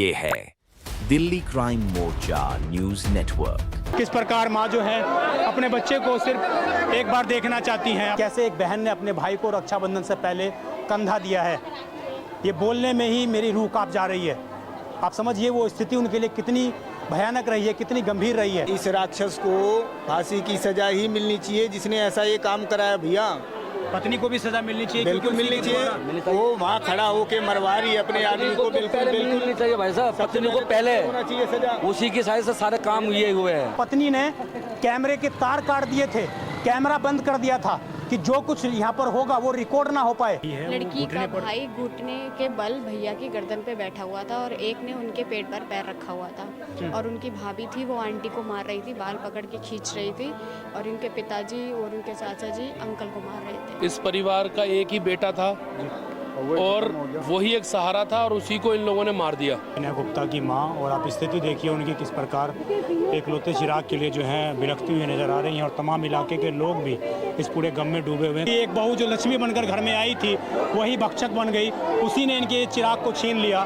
ये है दिल्ली क्राइम मोर्चा news network. किस प्रकार माँ जो है अपने बच्चे को सिर्फ एक बार देखना चाहती हैं, कैसे एक बहन ने अपने भाई को रक्षाबंधन से पहले कंधा दिया है, ये बोलने में ही मेरी रूह कांप जा रही है। आप समझिए वो स्थिति उनके लिए कितनी भयानक रही है, कितनी गंभीर रही है। इस राक्षस को फांसी की सजा ही मिलनी चाहिए जिसने ऐसा ये काम कराया भैया। पत्नी को भी सजा मिलनी चाहिए, बिल्कुल मिलनी चाहिए। वो वहाँ खड़ा होके मरवा रही है अपने आदमी को। बिल्कुल मिलनी चाहिए भाई साहब, पत्नी को पहले होना चाहिए सजा। उसी की साइड से सारे काम ये हुए हैं। पत्नी ने कैमरे के तार काट दिए थे, कैमरा बंद कर दिया था कि जो कुछ यहाँ पर होगा वो रिकॉर्ड ना हो पाए। लड़की का भाई घुटने के बल भैया की गर्दन पे बैठा हुआ था और एक ने उनके पेट पर पैर रखा हुआ था और उनकी भाभी थी वो आंटी को मार रही थी, बाल पकड़ के खींच रही थी और उनके पिताजी और उनके चाचा जी अंकल को मार रहे थे। इस परिवार का एक ही बेटा था और वही एक सहारा था और उसी को इन लोगों ने मार दिया। विनय गुप्ता की माँ, और आप स्थिति देखिए उनकी किस प्रकार एकलौते चिराग के लिए जो है बिलखती हुई नजर आ रही हैं और तमाम इलाके के लोग भी इस पूरे गम में डूबे हुए हैं। एक बहू जो लक्ष्मी बनकर घर में आई थी वही भक्षक बन गई, उसी ने इनके चिराग को छीन लिया।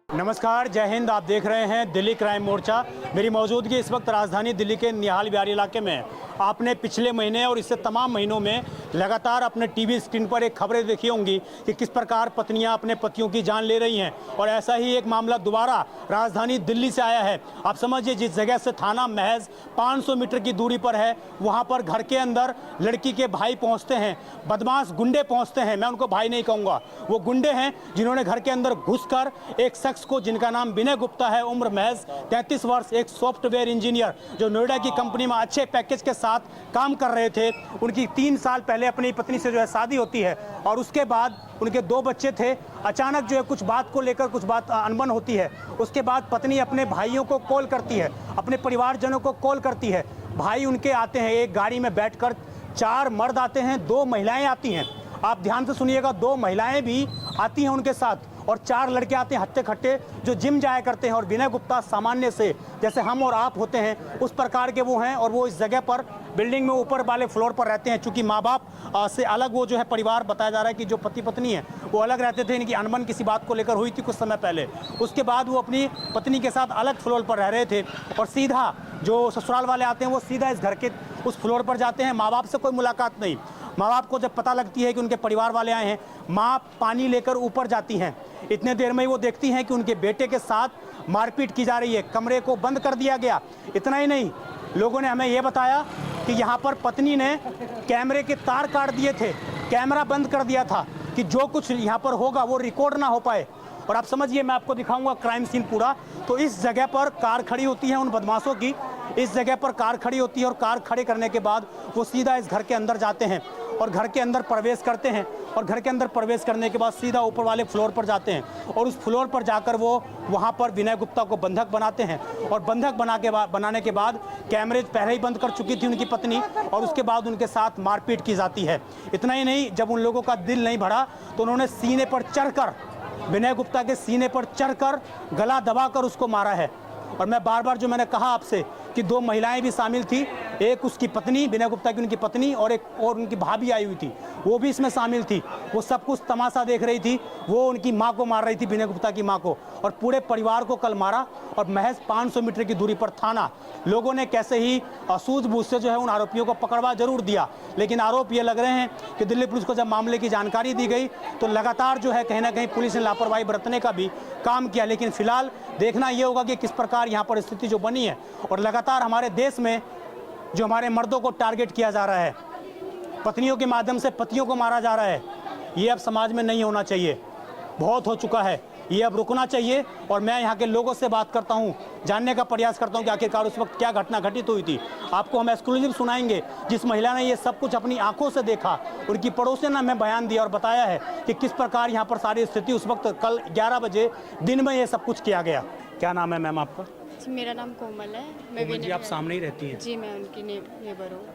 नमस्कार, जय हिंद। आप देख रहे हैं दिल्ली क्राइम मोर्चा। मेरी मौजूदगी इस वक्त राजधानी दिल्ली के निहाल विहार इलाके में है। आपने पिछले महीने और इससे तमाम महीनों में लगातार अपने टीवी स्क्रीन पर एक खबरें देखी होंगी कि किस प्रकार पत्नियां अपने पतियों की जान ले रही हैं, और ऐसा ही एक मामला दोबारा राजधानी दिल्ली से आया है। आप समझिए जिस जगह से थाना महज 500 मीटर की दूरी पर है, वहां पर घर के अंदर लड़की के भाई पहुंचते हैं, बदमाश गुंडे पहुंचते हैं। मैं उनको भाई नहीं कहूँगा, वो गुंडे हैं जिन्होंने घर के अंदर घुसकर एक शख्स को, जिनका नाम विनय गुप्ता है, उम्र महज 33 वर्ष, एक सॉफ्टवेयर इंजीनियर जो नोएडा की कंपनी में अच्छे पैकेज के साथ काम कर रहे थे। उनकी 3 साल पहले अपनी पत्नी से जो है शादी होती है और उसके बाद उनके 2 बच्चे थे। अचानक जो है कुछ बात को लेकर कुछ बात अनबन होती है। उसके बाद पत्नी अपने भाइयों को कॉल करती है, अपने परिवारजनों को कॉल करती है। भाई उनके आते हैं, एक गाड़ी में बैठकर 4 मर्द आते हैं, 2 महिलाएं आती हैं। आप ध्यान से सुनिएगा, 2 महिलाएं भी आती हैं उनके साथ और 4 लड़के आते हैं हट्टे खट्टे जो जिम जाया करते हैं। और विनय गुप्ता सामान्य से जैसे हम और आप होते हैं उस प्रकार के वो हैं, और वो इस जगह पर बिल्डिंग में ऊपर वाले फ्लोर पर रहते हैं। चूंकि माँ बाप से अलग वो जो है परिवार बताया जा रहा है कि जो पति पत्नी है वो अलग रहते थे। इनकी अनबन किसी बात को लेकर हुई थी कुछ समय पहले। उसके बाद वो अपनी पत्नी के साथ अलग फ्लोर पर रह रहे थे और सीधा जो ससुराल वाले आते हैं वो सीधा इस घर के उस फ्लोर पर जाते हैं। माँ बाप से कोई मुलाकात नहीं। माँ बाप को जब पता लगती है कि उनके परिवार वाले आए हैं, माँ पानी लेकर ऊपर जाती हैं। इतने देर में ही वो देखती हैं कि उनके बेटे के साथ मारपीट की जा रही है, कमरे को बंद कर दिया गया। इतना ही नहीं, लोगों ने हमें ये बताया कि यहाँ पर पत्नी ने कैमरे के तार काट दिए थे, कैमरा बंद कर दिया था कि जो कुछ यहाँ पर होगा वो रिकॉर्ड ना हो पाए। और आप समझिए, मैं आपको दिखाऊंगा क्राइम सीन पूरा। तो इस जगह पर कार खड़ी होती है उन बदमाशों की, इस जगह पर कार खड़ी होती है और कार खड़े करने के बाद वो सीधा इस घर के अंदर जाते हैं और घर के अंदर प्रवेश करते हैं। और घर के अंदर प्रवेश करने के बाद सीधा ऊपर वाले फ्लोर पर जाते हैं और उस फ्लोर पर जाकर वो वहाँ पर विनय गुप्ता को बंधक बनाते हैं। और बंधक बनाने के बाद कैमरे पहले ही बंद कर चुकी थी उनकी पत्नी, और उसके बाद उनके साथ मारपीट की जाती है। इतना ही नहीं, जब उन लोगों का दिल नहीं भरा तो उन्होंने सीने पर चढ़कर, विनय गुप्ता के सीने पर चढ़कर गला दबाकर उसको मारा है। और मैं बार बार जो मैंने कहा आपसे कि 2 महिलाएं भी शामिल थी, एक उसकी पत्नी, विनय गुप्ता की उनकी पत्नी, और एक और उनकी भाभी आई हुई थी, वो भी इसमें शामिल थी। वो सब कुछ तमाशा देख रही थी। वो उनकी माँ को मार रही थी, विनय गुप्ता की माँ को, और पूरे परिवार को कल मारा। और महज 500 मीटर की दूरी पर थाना, लोगों ने कैसे ही सूझबूझ से जो है उन आरोपियों को पकड़वा जरूर दिया, लेकिन आरोप ये लग रहे हैं कि दिल्ली पुलिस को जब मामले की जानकारी दी गई तो लगातार जो है कहीं ना कहीं पुलिस ने लापरवाही बरतने का भी काम किया। लेकिन फिलहाल देखना ये होगा कि किस प्रकार यहाँ पर स्थिति जो बनी है। और लगातार हमारे देश में जो हमारे मर्दों को टारगेट किया जा रहा है, पत्नियों के माध्यम से पतियों को मारा जा रहा है, ये अब समाज में नहीं होना चाहिए। बहुत हो चुका है, ये अब रुकना चाहिए। और मैं यहाँ के लोगों से बात करता हूँ, जानने का प्रयास करता हूँ कि आखिरकार उस वक्त क्या घटना घटित हुई थी। आपको हम एक्सक्लूसिव सुनाएंगे जिस महिला ने ये सब कुछ अपनी आंखों से देखा, उनकी पड़ोसी ने हमें बयान दिया और बताया है कि किस प्रकार यहाँ पर सारी स्थिति उस वक्त कल 11 बजे दिन में ये सब कुछ किया गया। क्या नाम है मैम आपका? जी, मेरा नाम कोमल है। कोमल जी, आप सामने ही रहती हैं? जी, मैं उनकी नेबर हूँ।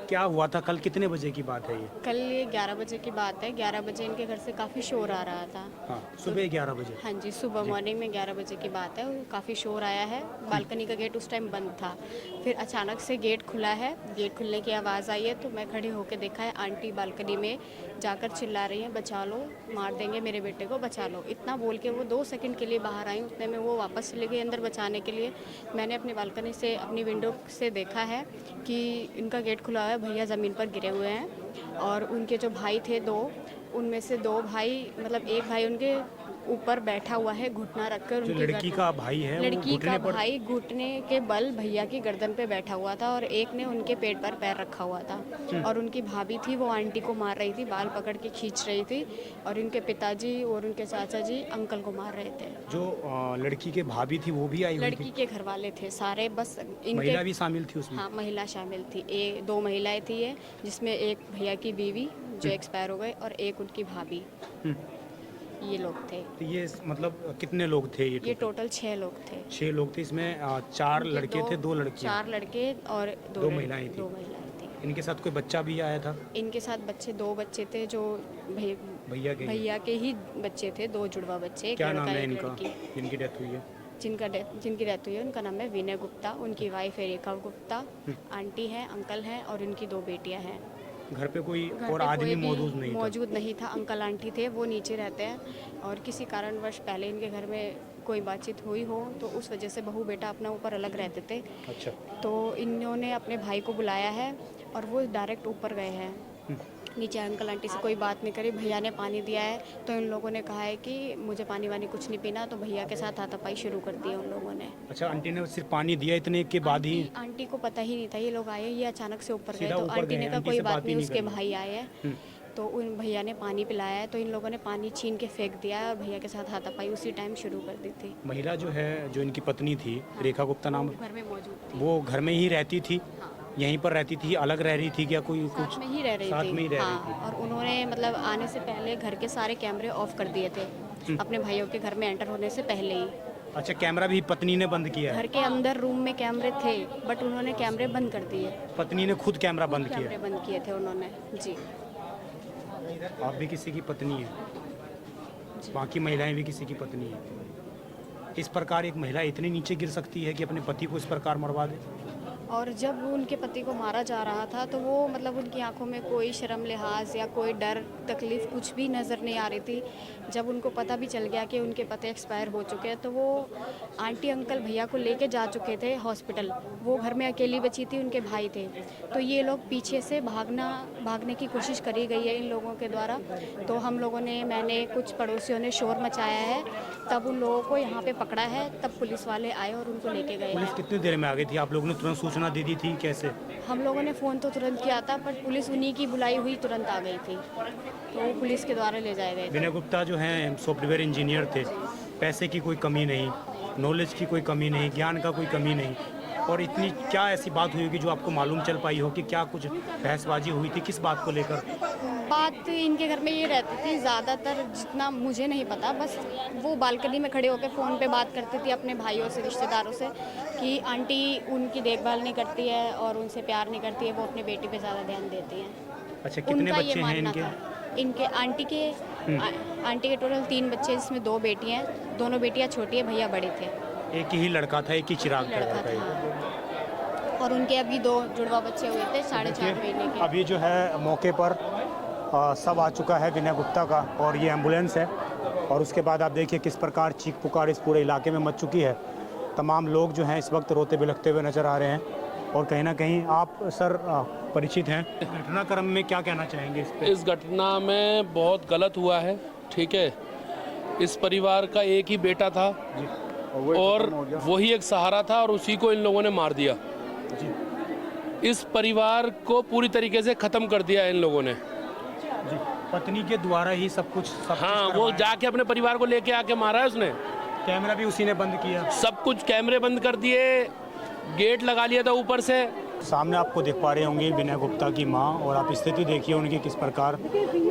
क्या हुआ था कल, कितने बजे की बात है ये? कल ये 11 बजे की बात है। 11 बजे इनके घर से काफ़ी शोर आ रहा था। हाँ, सुबह 11 बजे? हाँ जी, सुबह मॉर्निंग में 11 बजे की बात है। काफ़ी शोर आया है। बालकनी का गेट उस टाइम बंद था। फिर अचानक से गेट खुला है। गेट खुलने की आवाज़ आई है तो मैं खड़े होकर देखा है आंटी बालकनी में जाकर चिल्ला रही हैं बचा लो, मार देंगे मेरे बेटे को, बचा लो। इतना बोल के वो 2 सेकंड के लिए बाहर आई, उतने में वो वापस चले गए अंदर बचाने के लिए। मैंने अपनी बालकनी से, अपनी विंडो से देखा है कि इनका गेट खुला हुआ है, भैया ज़मीन पर गिरे हुए हैं और उनके जो भाई थे 2, उनमें से 2 भाई, मतलब एक भाई उनके ऊपर बैठा हुआ है घुटना रखकर। जो लड़की का भाई है, लड़की का भाई घुटने के बल भैया की गर्दन पे बैठा हुआ था और एक ने उनके पेट पर पैर रखा हुआ था और उनकी भाभी थी, वो आंटी को मार रही थी, बाल पकड़ के खींच रही थी और उनके पिताजी और उनके चाचा जी अंकल को मार रहे थे। जो लड़की के भाभी थी वो भी आई हुई लड़की थी? के घर वाले थे सारे, बस इनके। महिला भी शामिल थी उसमें? हाँ, महिला शामिल थी। 2 महिलाएं थी ये, जिसमें एक भैया की बीवी जो एक्सपायर हो गए और एक उनकी भाभी, ये लोग थे। तो ये मतलब कितने लोग थे ये टोटल 6 लोग थे। 6 लोग थे, इसमें 4 लड़के थे, 2 लड़कियां। 4 लड़के और 2 महिलाएं थी। 2 महिलाएं थी। इनके साथ कोई बच्चा भी आया था? इनके साथ बच्चे 2 बच्चे थे जो भैया के ही बच्चे थे, 2 जुड़वा बच्चे। क्या नाम है इनका जिनकी डेथ हुई है? जिनकी डेथ हुई है उनका नाम है विनय गुप्ता, उनकी वाइफ है रेखा गुप्ता, आंटी है, अंकल हैं और उनकी 2 बेटियां हैं। घर पे कोई घर और पे आदमी कोई भी मौजूद नहीं था। अंकल आंटी थे, वो नीचे रहते हैं और किसी कारणवश पहले इनके घर में कोई बातचीत हुई हो तो उस वजह से बहू बेटा अपना ऊपर अलग रहते थे। अच्छा। तो इन्होंने अपने भाई को बुलाया है और वो डायरेक्ट ऊपर गए हैं। नीचे अंकल आंटी से कोई बात नहीं करी। भैया ने पानी दिया है तो इन लोगों ने कहा है कि मुझे पानी वानी कुछ नहीं पीना, तो भैया के साथ हाथापाई शुरू कर दी उन लोगों ने। अच्छा, आंटी ने सिर्फ पानी दिया इतने के बाद ही? आंटी को पता ही नहीं था, ये लोग आए, ये अचानक से ऊपर गए। सीधा तो ऊपर आंटी गए, ने कहा आंटी कोई से बात बात ही नहीं, नहीं उसके करी। भाई आए हैं तो उन भैया ने पानी पिलाया है, तो इन लोगों ने पानी छीन के फेंक दिया और भैया के साथ हाथापाई उसी टाइम शुरू कर दी थी। महिला जो है, जो इनकी पत्नी थी, रेखा गुप्ता नाम, घर में मौजूद थी। वो घर में ही रहती थी? यहीं पर रहती थी, अलग रह रही थी क्या? कोई साथ कुछ में ही रह रही साथ थी। में ही रह रही हाँ, और उन्होंने मतलब आने से पहले घर के सारे कैमरे ऑफ कर दिए थे, अपने भाइयों के घर में एंटर होने से पहले ही। अच्छा, कैमरा भी पत्नी ने बंद किया है? घर के अंदर रूम में कैमरे थे बट उन्होंने कैमरे बंद कर दिए। पत्नी ने खुद कैमरा बंद किया? कैमरे बंद किए थे उन्होंने जी। आप भी किसी की पत्नी है, बाकी महिलाएं भी किसी की पत्नी है। इस प्रकार एक महिला इतनी नीचे गिर सकती है कि अपने पति को इस प्रकार मरवा दे? और जब उनके पति को मारा जा रहा था तो वो मतलब उनकी आंखों में कोई शर्म लिहाज या कोई डर तकलीफ़ कुछ भी नज़र नहीं आ रही थी। जब उनको पता भी चल गया कि उनके पति एक्सपायर हो चुके हैं तो वो आंटी अंकल भैया को लेके जा चुके थे हॉस्पिटल। वो घर में अकेली बची थी, उनके भाई थे। तो ये लोग पीछे से भागने की कोशिश करी गई है इन लोगों के द्वारा। तो हम लोगों ने, मैंने, कुछ पड़ोसियों ने शोर मचाया है, तब उन लोगों को यहाँ पे पकड़ा है, तब पुलिस वाले आए और उनको लेके गए। पुलिस कितनी देर में आ गई थी? आप लोगों ने तुरंत सूचना दे दी थी? कैसे? हम लोगों ने फ़ोन तो तुरंत किया था पर पुलिस उन्हीं की बुलाई हुई तुरंत आ गई थी, तो वो पुलिस के द्वारा ले जाए गए। विनय गुप्ता जो हैं सॉफ्टवेयर इंजीनियर थे, पैसे की कोई कमी नहीं, नॉलेज की कोई कमी नहीं, ज्ञान का कोई कमी नहीं, और इतनी क्या ऐसी बात हुई होगी जो आपको मालूम चल पाई हो कि क्या कुछ बहसबाजी हुई थी, किस बात को लेकर? बात इनके घर में ये रहती थी ज़्यादातर, जितना मुझे नहीं पता, बस वो बालकनी में खड़े होकर फ़ोन पे बात करती थी अपने भाइयों से, रिश्तेदारों से, कि आंटी उनकी देखभाल नहीं करती है और उनसे प्यार नहीं करती है, वो अपनी बेटी पे ज़्यादा ध्यान देती हैं। अच्छा, कितने बच्चे हैं इनके? इनके आंटी के टोटल 3 बच्चे, जिसमें 2 बेटियाँ हैं। दोनों बेटियाँ छोटी है, भैया बड़े थे। एक ही लड़का था, एक ही चिराग लड़का था। और उनके अभी 2 जुड़वा बच्चे हुए थे 4.5 महीने के। अभी जो है मौके पर सब आ चुका है विनय गुप्ता का, और ये एम्बुलेंस है, और उसके बाद आप देखिए किस प्रकार चीख पुकार इस पूरे इलाके में मच चुकी है। तमाम लोग जो हैं इस वक्त रोते बिलखते हुए नज़र आ रहे हैं, और कहीं ना कहीं आप सर परिचित हैं घटनाक्रम में, क्या कहना चाहेंगे इस पे? इस घटना में बहुत गलत हुआ है, ठीक है। इस परिवार का एक ही बेटा था और वही एक सहारा था और उसी को इन लोगों ने मार दिया। इस परिवार को पूरी तरीके से ख़त्म कर दिया इन लोगों ने। जी, पत्नी के द्वारा ही सब कुछ हाँ, वो जाके अपने परिवार को लेके आके मारा है उसने। कैमरा भी उसी ने बंद किया? सब कुछ कैमरे बंद कर दिए, गेट लगा लिया था ऊपर से। सामने आपको देख पा रहे होंगे विनय गुप्ता की मां, और आप स्थिति देखिए उनकी किस प्रकार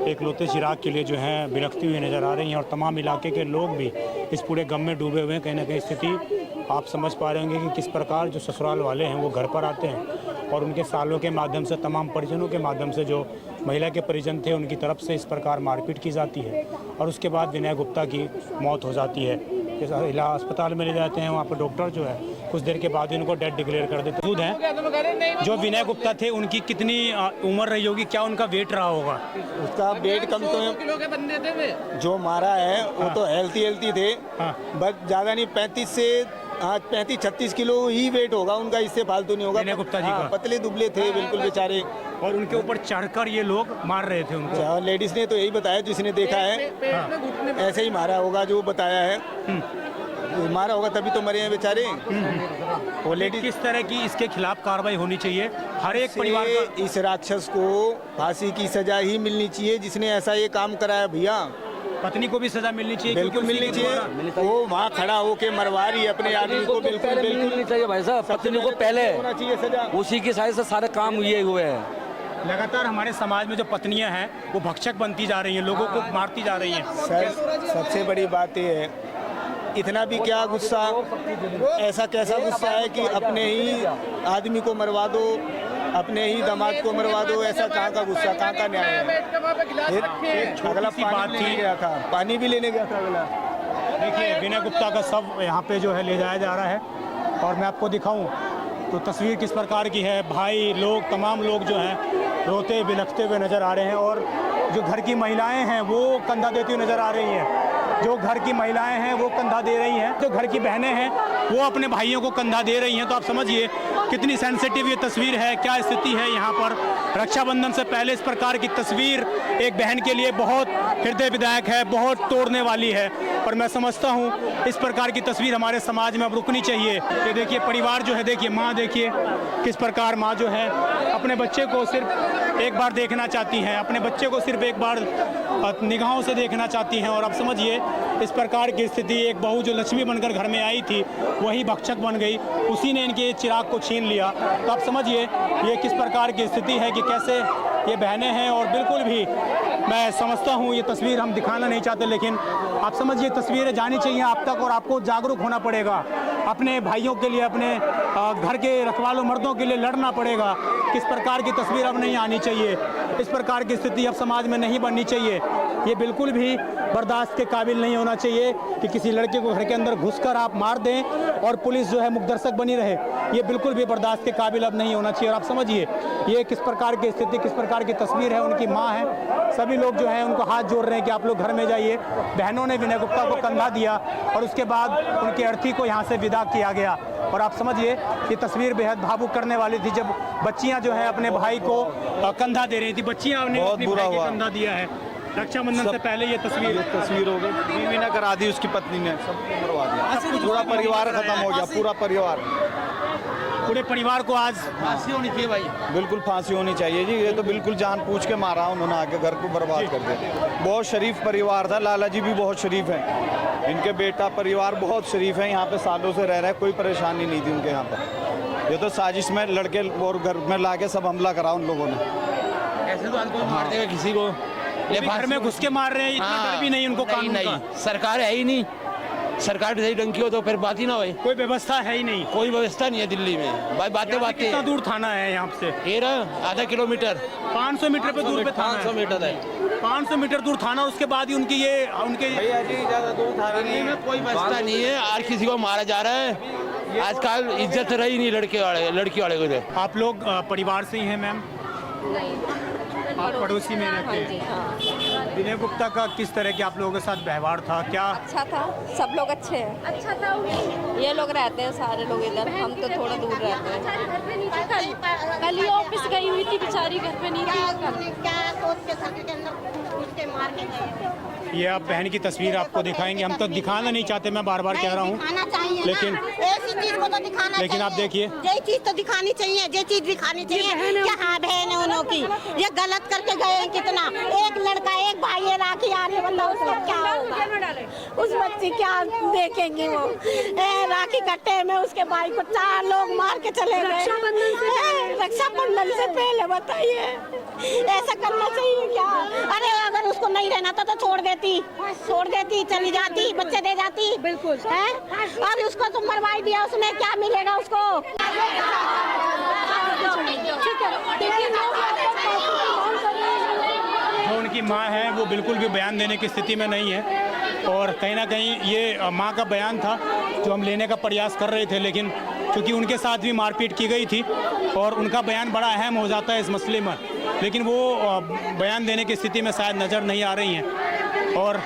एक लौते चिराग के लिए जो है बिलखती हुई नज़र आ रही हैं, और तमाम इलाके के लोग भी इस पूरे गम में डूबे हुए हैं। कहीं ना कहीं स्थिति आप समझ पा रहे होंगे कि किस प्रकार जो ससुराल वाले हैं वो घर पर आते हैं और उनके सालों के माध्यम से, तमाम परिजनों के माध्यम से, जो महिला के परिजन थे उनकी तरफ से इस प्रकार मारपीट की जाती है, और उसके बाद विनय गुप्ता की मौत हो जाती है। अस्पताल में ले जाते हैं, वहाँ पर डॉक्टर जो है कुछ देर के बाद इनको डेड डिक्लेयर कर देते मौजूद हैं। जो विनय गुप्ता थे उनकी कितनी उम्र रही होगी, क्या उनका वेट रहा होगा? उसका वेट कम तो जो मारा है वो तो हेल्थी थे, बट ज़्यादा नहीं, 35 से 35-36 किलो ही वेट होगा उनका, इससे फालतू नहीं होगा। विनय गुप्ता जी का पतले दुबले थे बिल्कुल बेचारे, और उनके ऊपर चढ़कर ये लोग मार रहे थे उनको। लेडीज ने तो यही बताया जिसने देखा है, ऐसे ही मारा होगा जो बताया है, मारा होगा तभी तो मरे हैं बेचारे। वो लेडीज किस तरह की इसके खिलाफ कार्रवाई होनी चाहिए? हर एक परिवार का इस राक्षस को फांसी की सजा ही मिलनी चाहिए जिसने ऐसा ये काम कराया भैया। पत्नी को भी सजा मिलनी चाहिए, बिल्कुल मिलनी चाहिए। वो वहाँ खड़ा होके मरवा रही है अपने आदमी को, बिल्कुल बिल्कुल मिलनी चाहिए भाई साहब, पत्नी को पहले होना चाहिए सजा। उसी की साइड से सारे काम ये हुए हैं। लगातार हमारे समाज में जो पत्नियां हैं वो भक्षक बनती जा रही हैं, लोगों को मारती जा रही हैं। सर सबसे बड़ी बात ये है, इतना भी क्या गुस्सा, ऐसा कैसा गुस्सा है कि अपने ही आदमी को मरवा दो, अपने ही दामाद को मरवा दो, ऐसा कहाँ का गुस्सा, कहाँ का न्याय है? अगला पानी लेने गया था, पानी भी लेने गया था अगला। देखिए विनय गुप्ता का शव यहाँ पे जो है ले जाया जा रहा है, और मैं आपको दिखाऊं तो तस्वीर किस प्रकार की है। भाई लोग, तमाम लोग जो हैं रोते बिलखते हुए नज़र आ रहे हैं, और जो घर की महिलाएं हैं वो कंधा देती हुई नज़र आ रही हैं। जो घर की महिलाएं हैं वो कंधा दे रही हैं, जो घर की बहनें हैं वो अपने भाइयों को कंधा दे रही हैं। तो आप समझिए कितनी सेंसिटिव ये तस्वीर है, क्या स्थिति है यहाँ पर। रक्षाबंधन से पहले इस प्रकार की तस्वीर एक बहन के लिए बहुत हृदय विदायक है, बहुत तोड़ने वाली है। पर मैं समझता हूँ इस प्रकार की तस्वीर हमारे समाज में अब रुकनी चाहिए। ये देखिए परिवार जो है, देखिए माँ, देखिए किस प्रकार माँ जो है अपने बच्चे को सिर्फ एक बार देखना चाहती हैं, अपने बच्चे को सिर्फ एक बार निगाहों से देखना चाहती हैं। और अब समझिए इस प्रकार की स्थिति, एक बहू जो लक्ष्मी बनकर घर में आई थी वही भक्षक बन गई, उसी ने इनके चिराग को छीन लिया। तो आप समझिए ये किस प्रकार की स्थिति है कि कैसे ये बहनें हैं। और बिल्कुल भी मैं समझता हूँ ये तस्वीर हम दिखाना नहीं चाहते, लेकिन आप समझिए तस्वीरें जानी चाहिए आप तक, और आपको जागरूक होना पड़ेगा। अपने भाइयों के लिए, अपने घर के रखवालों मर्दों के लिए लड़ना पड़ेगा। किस प्रकार की तस्वीर अब नहीं आनी चाहिए, इस प्रकार की स्थिति अब समाज में नहीं बननी चाहिए। ये बिल्कुल भी बर्दाश्त के काबिल नहीं होना चाहिए कि किसी लड़के को घर के अंदर घुसकर आप मार दें और पुलिस जो है मुकदर्शक बनी रहे। ये बिल्कुल भी बर्दाश्त के काबिल अब नहीं होना चाहिए। और आप समझिए ये किस प्रकार की स्थिति, किस प्रकार की तस्वीर है। उनकी माँ है, सभी लोग जो हैं उनको हाथ जोड़ रहे हैं कि आप लोग घर में जाइए। बहनों ने विनय गुप्ता को कंधा दिया और उसके बाद उनके अर्थी को यहाँ से विदा किया गया। और आप समझिए ये तस्वीर बेहद भावुक करने वाली थी, जब बच्चियाँ जो है अपने भाई को कंधा दे रही थी। बच्चियाँ ने अपने भाई को कंधा दिया है रक्षाबंधन से पहले। ये तस्वीर हो गई, बीवी ने करा दी, उसकी पत्नी ने सबको मरवा दिया, पूरा परिवार खत्म हो गया, पूरा परिवार। पूरे परिवार को आज फांसी होनी चाहिए भाई, बिल्कुल फांसी होनी चाहिए जी। ये तो बिल्कुल जान पूछ के मारा उन्होंने, आके घर को बर्बाद कर दिया। बहुत शरीफ परिवार था, लाला जी भी बहुत शरीफ हैं, इनके बेटा परिवार बहुत शरीफ है, यहाँ पे सालों से रह रहे हैं, कोई परेशानी नहीं थी उनके यहाँ पर। ये तो साजिश में लड़के और घर में ला के सब हमला करा उन लोगों ने। ऐसे तो आज कोई मार देगा किसी को, ये घर में घुस के मार रहे हैं, इतना डर भी नहीं उनको कानून का। सरकार है ही नहीं, सरकार भी सही ढंग की हो तो फिर बात ही ना होए। कोई व्यवस्था है ही नहीं, कोई व्यवस्था नहीं है दिल्ली में भाई। बातें कितना दूर थाना है यहाँ से? ये आधा किलोमीटर, 500 मीटर पे दूर पे थाना है। 500 मीटर है, 500 मीटर दूर थाना। उसके बाद ही उनकी ये उनके ज्यादा दूर थाना दिल्ली में कोई व्यवस्था नहीं है। हर किसी को मारा जा रहा है आजकल, इज्जत रही नहीं लड़की वाले को। आप लोग परिवार से ही हैं मैम? आप पड़ोसी में रहते हैं। विनय गुप्ता का किस तरह के आप लोगों के साथ व्यवहार था? क्या अच्छा था, सब लोग अच्छे हैं। अच्छा था, ये लोग रहते हैं सारे लोग इधर, हम तो थोड़ा दूर रहते हैं। कल ही ऑफिस गई हुई थी बेचारी, घर पे नहीं थी। क्या सोच के घर के अंदर घुस के मार के गए। ये आप बहन की तस्वीर आपको दिखाएंगे, हम तो दिखाना नहीं चाहते, मैं बार बार कह रहा हूँ, लेकिन ऐसी चीज को तो दिखाना, लेकिन आप देखिए ये चीज तो दिखानी चाहिए, ये चीज दिखानी चाहिए कि हाँ बहन है उन्हों की, ये गलत करके गए हैं। कितना एक लड़का, एक भाई है, राखी आ रही, मतलब उसको क्या होगा, उस बच्ची क्या देखेंगे वो। राखी कट्टे में उसके भाई को 4 लोग मार के चले गए रक्षाबंधन से पहले। बताइए ऐसा करना चाहिए क्या? अरे अगर उसको नहीं रहना था तो छोड़ देती, चली जाती, बच्चे दे जाती। बिल्कुल है, और उसको तो मरवाई दिया, उसमें क्या मिलेगा उसको? जो उनकी माँ है वो बिल्कुल भी बयान देने की स्थिति में नहीं है, और कहीं ना कहीं ये माँ का बयान था जो हम लेने का प्रयास कर रहे थे, लेकिन क्योंकि उनके साथ भी मारपीट की गई थी और उनका बयान बड़ा अहम हो जाता है इस मसले में, लेकिन वो बयान देने की स्थिति में शायद नज़र नहीं आ रही हैं और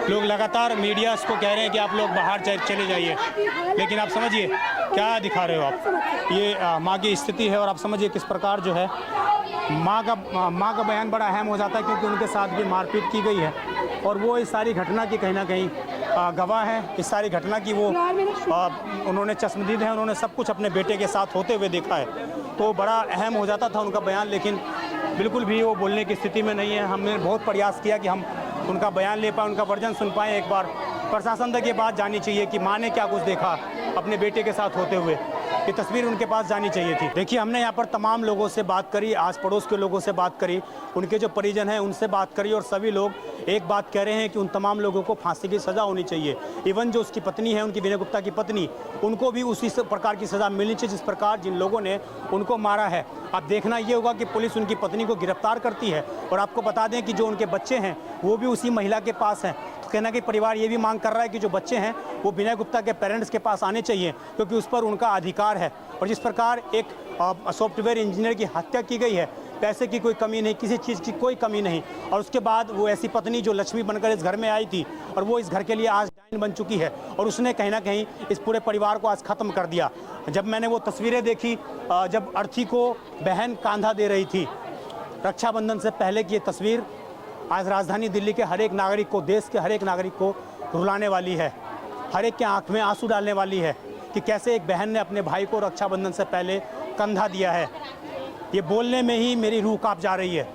लोग लगातार मीडिया इसको कह रहे हैं कि आप लोग बाहर चले जाइए, लेकिन आप समझिए क्या दिखा रहे हो आप। ये माँ की स्थिति है और आप समझिए किस प्रकार जो है माँ का बयान बड़ा अहम हो जाता है, क्योंकि उनके साथ भी मारपीट की गई है और वो इस सारी घटना की कहीं ना कहीं गवाह है। इस सारी घटना की वो उन्होंने चश्मदीद है, उन्होंने सब कुछ अपने बेटे के साथ होते हुए देखा है, तो बड़ा अहम हो जाता था उनका बयान, लेकिन बिल्कुल भी वो बोलने की स्थिति में नहीं है। हमने बहुत प्रयास किया कि हम उनका बयान ले पाएँ, उनका वर्जन सुन पाएँ। एक बार प्रशासन तक ये बात जानी चाहिए कि माँ ने क्या कुछ देखा अपने बेटे के साथ होते हुए, ये तस्वीर उनके पास जानी चाहिए थी। देखिए, हमने यहाँ पर तमाम लोगों से बात करी, आस पड़ोस के लोगों से बात करी, उनके जो परिजन हैं उनसे बात करी और सभी लोग एक बात कह रहे हैं कि उन तमाम लोगों को फांसी की सज़ा होनी चाहिए। इवन जो उसकी पत्नी है, उनकी विनय गुप्ता की पत्नी, उनको भी उसी प्रकार की सज़ा मिलनी चाहिए जिस प्रकार जिन लोगों ने उनको मारा है। अब देखना ये होगा कि पुलिस उनकी पत्नी को गिरफ्तार करती है और आपको बता दें कि जो उनके बच्चे हैं वो भी उसी महिला के पास हैं। तो कहना कि परिवार ये भी मांग कर रहा है कि जो बच्चे हैं वो विनय गुप्ता के पेरेंट्स के पास आने चाहिए, क्योंकि उस पर उनका अधिकार है। और जिस प्रकार एक सॉफ्टवेयर इंजीनियर की हत्या की गई है, पैसे की कोई कमी नहीं, किसी चीज़ की कोई कमी नहीं, और उसके बाद वो ऐसी पत्नी जो लक्ष्मी बनकर इस घर में आई थी और वो इस घर के लिए आज डायन बन चुकी है और उसने कहीं ना कहीं इस पूरे परिवार को आज ख़त्म कर दिया। जब मैंने वो तस्वीरें देखी, जब अर्थी को बहन कांधा दे रही थी रक्षाबंधन से पहले की ये तस्वीर आज राजधानी दिल्ली के हर एक नागरिक को, देश के हर एक नागरिक को रुलाने वाली है, हर एक के आँख में आंसू डालने वाली है कि कैसे एक बहन ने अपने भाई को रक्षाबंधन से पहले कंधा दिया है। ये बोलने में ही मेरी रूह कांप जा रही है।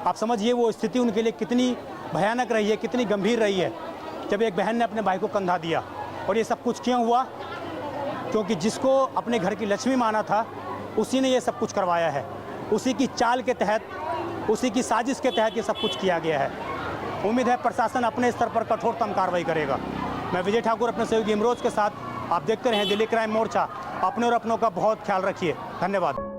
आप समझिए वो स्थिति उनके लिए कितनी भयानक रही है, कितनी गंभीर रही है जब एक बहन ने अपने भाई को कंधा दिया। और ये सब कुछ क्यों हुआ? क्योंकि जिसको अपने घर की लक्ष्मी माना था उसी ने ये सब कुछ करवाया है, उसी की चाल के तहत, उसी की साजिश के तहत ये सब कुछ किया गया है। उम्मीद है प्रशासन अपने स्तर पर कठोरतम कार्रवाई करेगा। मैं विजय ठाकुर अपने सहयोगी इमरोज के साथ, आप देखते रहें दिल्ली क्राइम मोर्चा। अपने और अपनों का बहुत ख्याल रखिए। धन्यवाद।